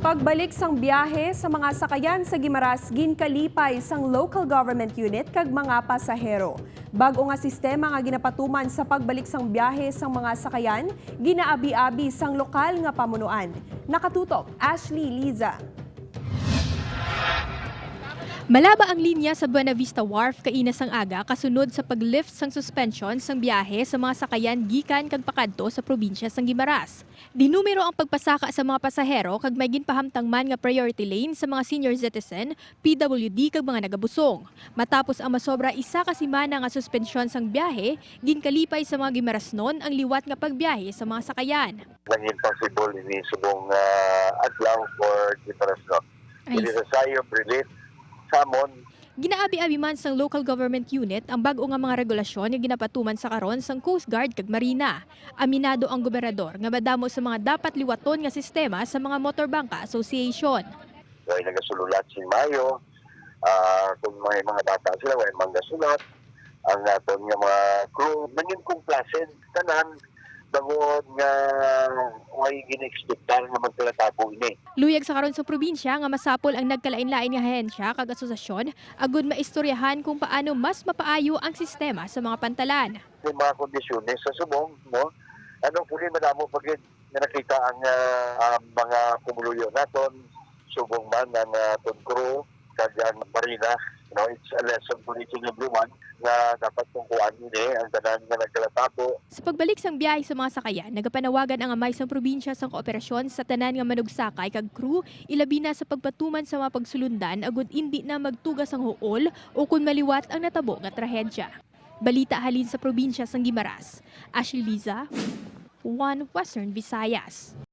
Pagbalik sang biyahe sa mga sakayan sa Guimaras, ginkalipay sang local government unit kag mga pasahero. Bago nga sistema nga ginapatuman sa pagbalik sang biyahe sang mga sakayan, ginaabi-abi sang lokal nga pamunuan. Nakatutok, Ashley Liza. Malaba ang linya sa Buena Vista Wharf kaina sang aga kasunod sa paglift sang suspension sang biyahe sa mga sakayan gikan kag pakadto sa probinsya sang Guimaras. Dinumero ang pagpasaka sa mga pasahero kag may ginpahamtang man nga priority lane sa mga senior citizen, PWD kag mga nagabusong. Matapos ang masobra isa ka semana nga suspensyon sang biyahe, ginkalipay sa mga Guimarasnon ang liwat nga pagbiyahe sa mga sakayan. Naging possible ini subong adlaw for Guimarães. It is a sign of relief samon. Ginaabi-abi man sang local government unit ang bag-o nga mga regulasyon nga ginapatuman sa karon sang Coast Guard kag Marina. Aminado ang gobernador nga madamo sa mga dapat liwaton nga sistema sa mga Motorbangka Association. Way nagasululat si Mayo, kung may mga bata sila, way mangasulat. Ang aton nga mga crew, naging complacent tanan bangod nga way gina-expectar nga magkalatabo ini. Luyag sa karon sa probinsya nga masapol ang nagkalain-lain nga ahensya kag asosasyon agud maistoryahan kung paano mas mapaayo ang sistema sa mga pantalan. Yung mga kondisyones sa subong mo, ano po rin madamo pag nga nakita ang mga kumuluyo naton, subong man ang aton crew, kag ang marina. It's a lesson for each and everyone na dapat tungkuan ini ang tanan nga nagkalatabo. Sa pagbalik sang biyahe sa mga sakayan, nagapanawagan ang amay sang probinsya sang kooperasyon sa tanan nga manugsakay kag crew, ilabi na sa pagpatuman sa mga pagsulundan agud indi na magtugas ang huol o kung maliwat ang natabo nga trahedya. Balita halin sa probinsya sang Guimaras. Ashley Liza, One Western Visayas.